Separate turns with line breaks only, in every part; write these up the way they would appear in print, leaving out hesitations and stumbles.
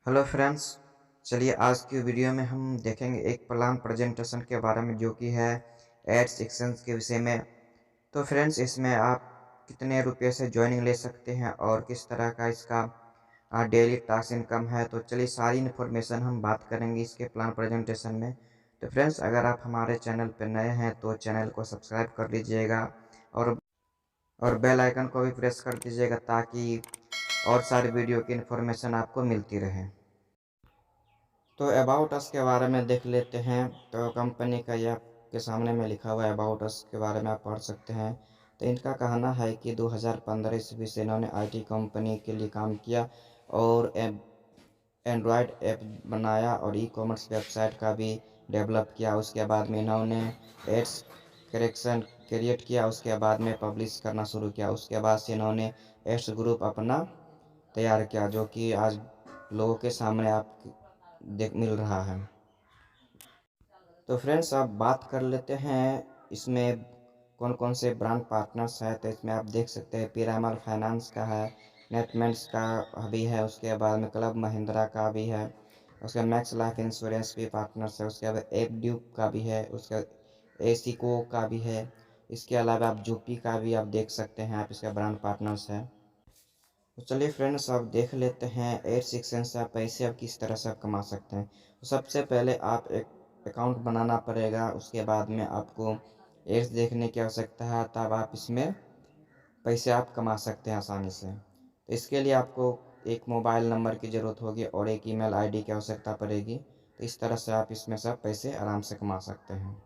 Hello friends. चलिए आज की वीडियो में हम देखेंगे एक प्लान प्रेजेंटेशन के बारे में जो कि है एड्स सेक्शंस के विषय में। तो फ्रेंड्स इसमें आप कितने रुपए से ज्वाइनिंग ले सकते हैं और किस तरह का इसका डेली टास्क इनकम है। तो चलिए सारी इन्फॉर्मेशन हम बात करेंगे इसके प्लान प्रेजेंटेशन में। तो फ्रेंड्स अगर आप हमारे चैनल पर नए हैं तो चैनल को सब्सक्राइब कर लीजिएगा और बेल आइकन को भी प्रेस कर दीजिएगा ताकि और सारी वीडियो की इन्फॉर्मेशन आपको मिलती रहे। तो अबाउट अस के बारे में देख लेते हैं। तो कंपनी का ये आपके सामने में लिखा हुआ है, अबाउट अस के बारे में आप पढ़ सकते हैं। तो इनका कहना है कि 2015 ईस्वी से इन्होंने आईटी कंपनी के लिए काम किया और एंड्रॉयड ऐप बनाया और ई कॉमर्स वेबसाइट का भी डेवलप किया। उसके बाद में इन्होंने एड्स करेक्शन क्रिएट किया, उसके बाद में पब्लिश करना शुरू किया। उसके बाद से इन्होंने एड्स ग्रुप अपना तैयार किया जो कि आज लोगों के सामने आप देख मिल रहा है। तो फ्रेंड्स आप बात कर लेते हैं इसमें कौन कौन से ब्रांड पार्टनर्स है। तो इसमें आप देख सकते हैं पिरामल फाइनेंस का है, नेटमेंट्स का भी है, उसके बाद में क्लब महिंद्रा का भी है, उसके मैक्स लाइफ इंश्योरेंस भी पार्टनर्स है, उसके बाद एफ ड्यूब का भी है, उसका एसीको का भी है। इसके अलावा आप जूपी का भी आप देख सकते हैं, आप इसका ब्रांड पार्टनर्स है। तो चलिए फ्रेंड्स आप देख लेते हैं एड सेक्शन से आप पैसे आप किस तरह से आप कमा सकते हैं। तो सबसे पहले आप एक अकाउंट बनाना पड़ेगा, उसके बाद में आपको एड्स देखने की आवश्यकता है, तब आप इसमें पैसे आप कमा सकते हैं आसानी से। तो इसके लिए आपको एक मोबाइल नंबर की ज़रूरत होगी और एक ईमेल आईडी की आवश्यकता पड़ेगी। तो इस तरह से आप इसमें सब पैसे आराम से कमा सकते हैं।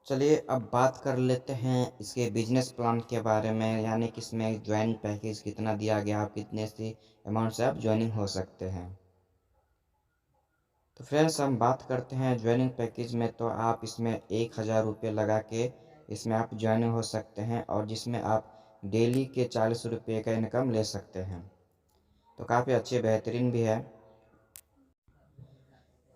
चलिए अब बात कर लेते हैं इसके बिजनेस प्लान के बारे में, यानी कि इसमें ज्वाइनिंग पैकेज कितना दिया गया, आप कितने सी अमाउंट से आप ज्वाइनिंग हो सकते हैं। तो फ्रेंड्स हम बात करते हैं ज्वाइनिंग पैकेज में। तो आप इसमें 1000 रुपये लगा के इसमें आप ज्वाइनिंग हो सकते हैं और जिसमें आप डेली के 40 रुपये का इनकम ले सकते हैं। तो काफ़ी अच्छे बेहतरीन भी है।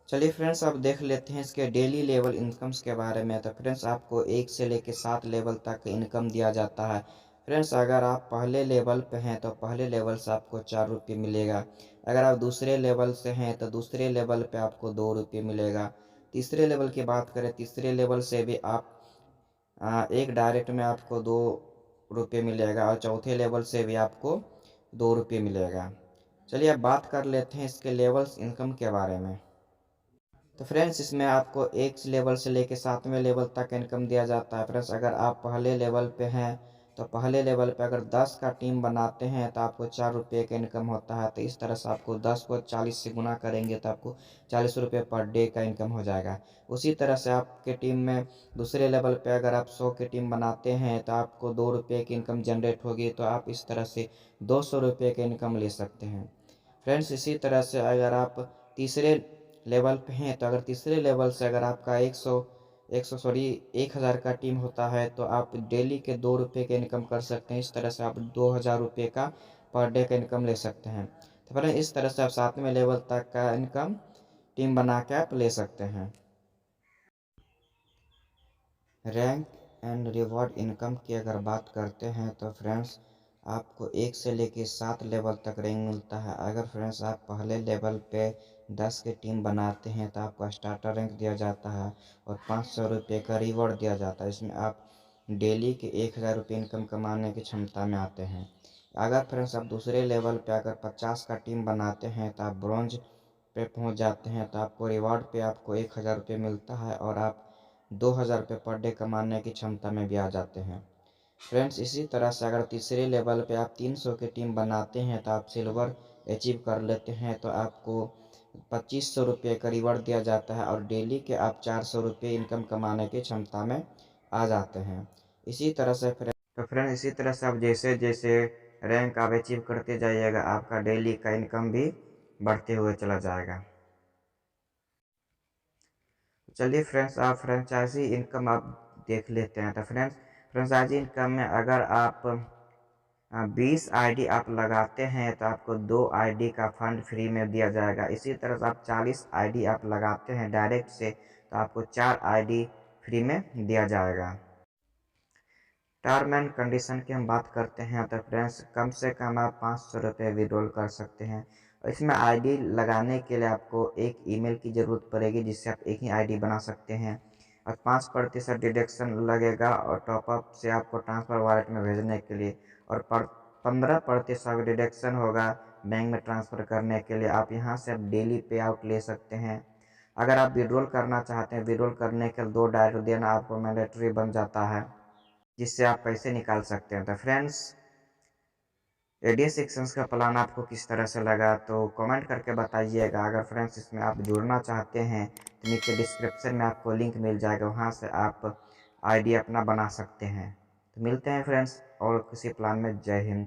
चलिए फ्रेंड्स अब देख लेते हैं इसके डेली लेवल इनकम्स के बारे में। तो फ्रेंड्स आपको 1 से लेकर 7 लेवल तक इनकम दिया जाता है। फ्रेंड्स अगर आप पहले लेवल पे हैं तो पहले लेवल से आपको 4 रुपये मिलेगा। अगर आप दूसरे लेवल से हैं तो दूसरे लेवल पे आपको 2 रुपये मिलेगा। तीसरे लेवल की बात करें, तीसरे लेवल से भी आप एक डायरेक्ट में आपको 2 रुपये मिलेगा और चौथे लेवल से भी आपको 2 रुपये मिलेगा। चलिए अब बात कर लेते हैं इसके लेवल्स इनकम के बारे में। तो फ्रेंड्स इसमें आपको एक लेवल से लेके 7वें लेवल तक इनकम दिया जाता है। फ्रेंड्स अगर आप पहले लेवल पे हैं तो पहले लेवल पे अगर 10 का टीम बनाते हैं तो आपको 4 रुपये का इनकम होता है। तो इस तरह से आपको 10 को 40 से गुना करेंगे तो आपको 40 रुपये पर डे का इनकम हो जाएगा। उसी तरह से आपके टीम में दूसरे लेवल पे अगर आप 100 की टीम बनाते हैं तो आपको 2 रुपये की इनकम जनरेट होगी। तो आप इस तरह से 200 रुपये का इनकम ले सकते हैं। फ्रेंड्स इसी तरह से अगर आप तीसरे लेवल पे हैं तो अगर तीसरे लेवल से अगर आपका 1000 का टीम होता है तो आप डेली के 2 रुपये के इनकम कर सकते हैं। इस तरह से आप 2000 रुपये का पर डे का इनकम ले सकते हैं। तो फ्रेंड्स इस तरह से आप 7वें लेवल तक का इनकम टीम बना के आप ले सकते हैं। रैंक एंड रिवॉर्ड इनकम की अगर बात करते हैं तो फ्रेंड्स आपको 1 से लेकर 7 लेवल तक रैंक मिलता है। अगर फ्रेंड्स आप पहले लेवल पे 10 की टीम बनाते हैं तो आपको स्टार्टर रैंक दिया जाता है और 500 रुपये का रिवॉर्ड दिया जाता है। इसमें आप डेली के 1000 रुपये इनकम कमाने की क्षमता में आते हैं। अगर फ्रेंड्स आप दूसरे लेवल पे अगर 50 का टीम बनाते हैं तो आप ब्रॉन्ज पे पहुंच जाते हैं तो आपको रिवॉर्ड पे आपको 1000 रुपये मिलता है और आप 2000 रुपये पर डे कमाने की क्षमता में भी आ जाते हैं। फ्रेंड्स इसी तरह से अगर तीसरे लेवल पे आप 300 की टीम बनाते हैं तो आप सिल्वर अचीव कर लेते हैं तो आपको 2500 रुपये का रिवॉर्ड दिया जाता है और डेली के आप 400 रुपये इनकम कमाने की क्षमता में आ जाते हैं। इसी तरह से फ्रेंड इसी तरह से आप जैसे जैसे रैंक आप अचीव करते जाइएगा आपका डेली का इनकम भी बढ़ते हुए चला जाएगा। चलिए फ्रेंड्स आप फ्रेंचाइजी इनकम आप देख लेते हैं। तो फ्रेंचाइजी इनकम में अगर आप 20 आईडी आप लगाते हैं तो आपको 2 आईडी का फंड फ्री में दिया जाएगा। इसी तरह से आप 40 आईडी आप लगाते हैं डायरेक्ट से तो आपको 4 आईडी फ्री में दिया जाएगा। टर्म एंड कंडीशन की हम बात करते हैं तो फ्रेंड्स कम से कम आप 500 रुपये विड्रॉल कर सकते हैं। इसमें आईडी लगाने के लिए आपको एक ईमेल की ज़रूरत पड़ेगी, जिससे आप एक ही आईडी बना सकते हैं। और 5% डिडक्शन लगेगा और टॉपअप से आपको ट्रांसफ़र वॉलेट में भेजने के लिए, और 15% डिडक्शन होगा बैंक में ट्रांसफ़र करने के लिए। आप यहाँ से आप डेली पे आउट ले सकते हैं। अगर आप विड्रॉल करना चाहते हैं, विड्रॉल करने के लिए 2 डायरेक्ट देना आपको मैंडेटरी बन जाता है, जिससे आप पैसे निकाल सकते हैं। तो फ्रेंड्स, एडीएस सेक्शंस का प्लान आपको किस तरह से लगा तो कमेंट करके बताइएगा। अगर फ्रेंड्स इसमें आप जुड़ना चाहते हैं तो नीचे डिस्क्रिप्शन में आपको लिंक मिल जाएगा, वहाँ से आप आईडी अपना बना सकते हैं। तो मिलते हैं फ्रेंड्स और किसी प्लान में। जय हिंद।